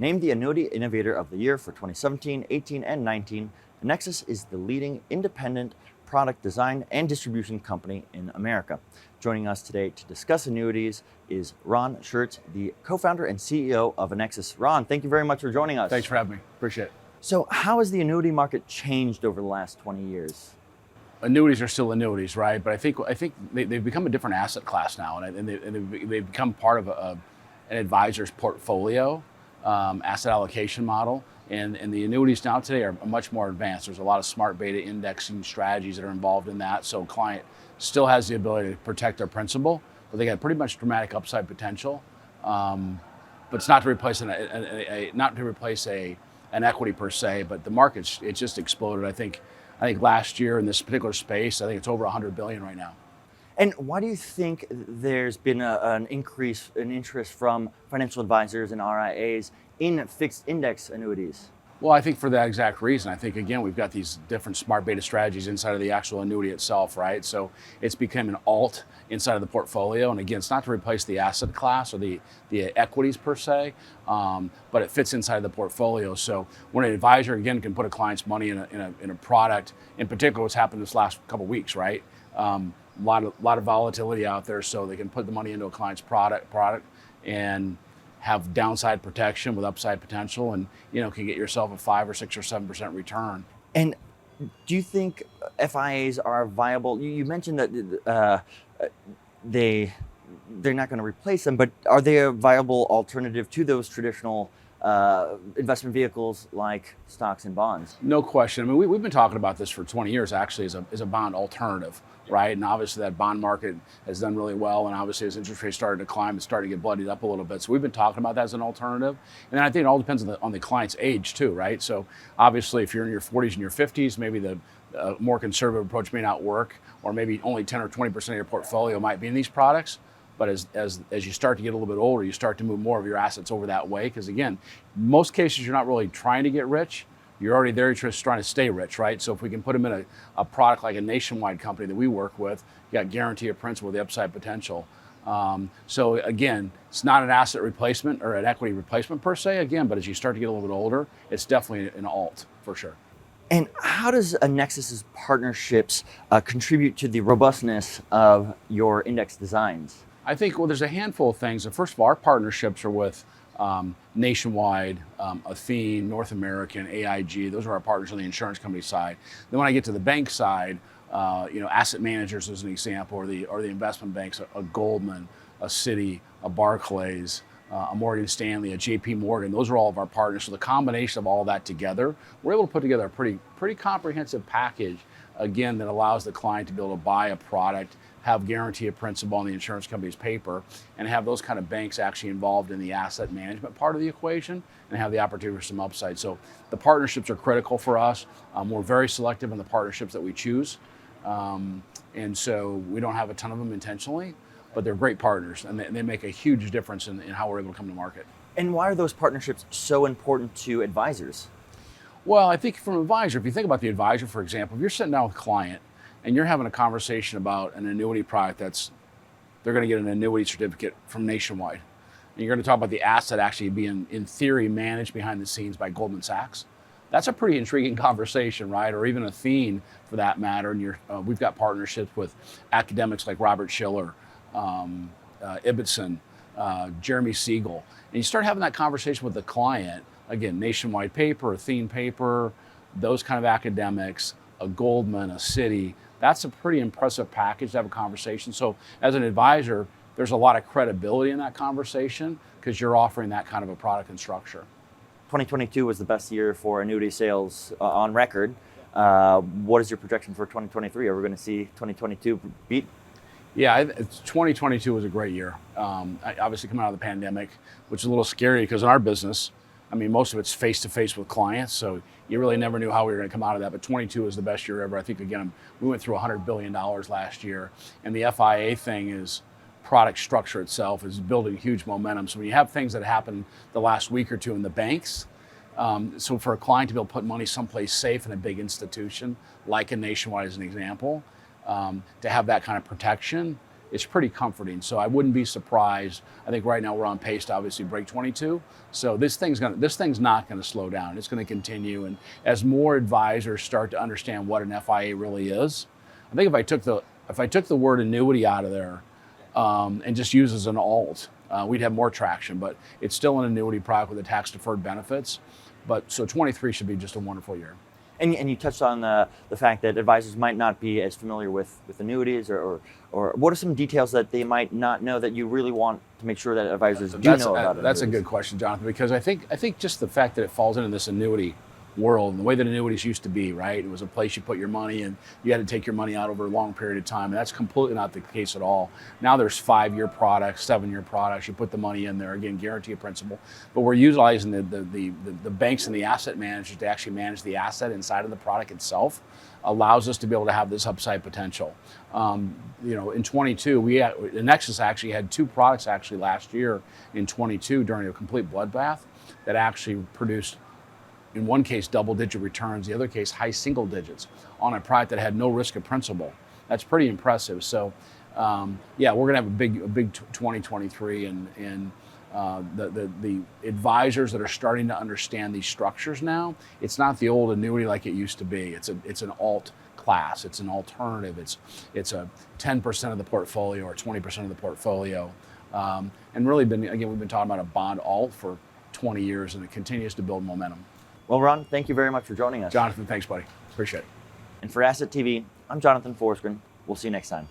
Named the Annuity Innovator of the Year for 2017, 18, and 19, Annexus is the leading independent product design and distribution company in America. Joining us today to discuss annuities is Ron Shurts, the co-founder and CEO of Annexus. Ron, thank you very much for joining us. Thanks for having me. Appreciate it. So how has the annuity market changed over the last 20 years? Annuities are still annuities, right? But I think they've become a different asset class now, and they've become part of an advisor's portfolio asset allocation model. And the annuities now today are much more advanced. There's a lot of smart beta indexing strategies that are involved in that. So client still has the ability to protect their principal, but they got pretty much dramatic upside potential. But it's not to replace an equity per se, but the market's just exploded. I think last year in this particular space, I think it's over 100 billion right now. And why do you think there's been an increase in interest from financial advisors and RIAs in fixed index annuities? Well, I think for that exact reason. I think, again, we've got these different smart beta strategies inside of the actual annuity itself, right? So it's become an alt inside of the portfolio. And again, it's not to replace the asset class or the equities per se, but it fits inside of the portfolio. So when an advisor, again, can put a client's money in a product, in particular what's happened this last couple of weeks, right? A lot of volatility out there, so they can put the money into a client's product and have downside protection with upside potential, and can get yourself a 5 or 6 or 7% return. And do you think FIAs are viable? You mentioned that they're not going to replace them, but are they a viable alternative to those traditional investment vehicles like stocks and bonds? No question. I mean, we've been talking about this for 20 years actually as a bond alternative, right? And obviously that bond market has done really well, and obviously as interest rates started to climb, it's starting to get bloodied up a little bit. So we've been talking about that as an alternative. And then I think it all depends on the client's age too, right? So obviously if you're in your 40s and your 50s, maybe the more conservative approach may not work, or maybe only 10 or 20% of your portfolio might be in these products. But as you start to get a little bit older, you start to move more of your assets over that way. Because again, most cases you're not really trying to get rich. You're already there, you're just trying to stay rich, right? So if we can put them in a product like a Nationwide company that we work with, you got guarantee of principal, the upside potential. So again, it's not an asset replacement or an equity replacement per se, again, but as you start to get a little bit older, it's definitely an alt for sure. And how does Annexus's partnerships contribute to the robustness of your index designs? I think, well, there's a handful of things. First of all, our partnerships are with Nationwide, Athene, North American, AIG. Those are our partners on the insurance company side. Then when I get to the bank side, asset managers as an example, or the investment banks, a Goldman, a Citi, a Barclays, a Morgan Stanley, a JP Morgan. Those are all of our partners. So the combination of all that together, we're able to put together a pretty comprehensive package, again, that allows the client to be able to buy a product, have guarantee of principal on the insurance company's paper, and have those kind of banks actually involved in the asset management part of the equation, and have the opportunity for some upside. So the partnerships are critical for us. We're very selective in the partnerships that we choose. And so we don't have a ton of them intentionally, but they're great partners, and they make a huge difference in how we're able to come to market. And why are those partnerships so important to advisors? Well, I think from an advisor, if you think about the advisor, for example, if you're sitting down with a client and you're having a conversation about an annuity product they're going to get an annuity certificate from Nationwide, and you're going to talk about the asset actually being, in theory, managed behind the scenes by Goldman Sachs. That's a pretty intriguing conversation, right? Or even Athene, for that matter. And we've got partnerships with academics like Robert Schiller, Ibbotson, Jeremy Siegel. And you start having that conversation with the client, again, Nationwide paper, Athene paper, those kind of academics, a Goldman, a Citi. That's a pretty impressive package to have a conversation. So as an advisor, there's a lot of credibility in that conversation because you're offering that kind of a product and structure. 2022 was the best year for annuity sales on record. What is your projection for 2023? Are we going to see 2022 beat? Yeah, 2022 was a great year. Obviously coming out of the pandemic, which is a little scary because in our business, I mean, most of it's face-to-face with clients, so you really never knew how we were going to come out of that. But 22 was the best year ever. I think, again, we went through $100 billion last year. And the FIA thing is, product structure itself is building huge momentum. So when you have things that happen the last week or two in the banks, so for a client to be able to put money someplace safe in a big institution, like a Nationwide as an example, to have that kind of protection it's pretty comforting. So I wouldn't be surprised. I think right now we're on pace to obviously break 22. So this thing's not going to slow down. It's going to continue. And as more advisors start to understand what an FIA really is, I think if I took the word annuity out of there and just use as an alt, we'd have more traction. But it's still an annuity product with the tax deferred benefits. But so 23 should be just a wonderful year. And you touched on the fact that advisors might not be as familiar with annuities, or what are some details that they might not know that you really want to make sure that advisors do know about it? That's a good question, Jonathan, because I think just the fact that it falls into this annuity world and the way that annuities used to be, right? It was a place you put your money and you had to take your money out over a long period of time, and that's completely not the case at all. Now there's 5-year products, 7-year products. You put the money in there, again, guarantee a principal, but we're utilizing the banks and the asset managers to actually manage the asset inside of the product itself. Allows us to be able to have this upside potential. In 22, Annexus actually had 2 products actually last year in 22 during a complete bloodbath that actually produced, in one case, double-digit returns, the other case, high single digits on a product that had no risk of principal. That's pretty impressive. So, we're going to have a big 2023, and the advisors that are starting to understand these structures now. It's not the old annuity like it used to be. It's an alt class. It's an alternative. It's a 10% of the portfolio or 20% of the portfolio, and really we've been talking about a bond alt for 20 years, and it continues to build momentum. Well, Ron, thank you very much for joining us. Jonathan, thanks, buddy. Appreciate it. And for Asset TV, I'm Jonathan Forsgren. We'll see you next time.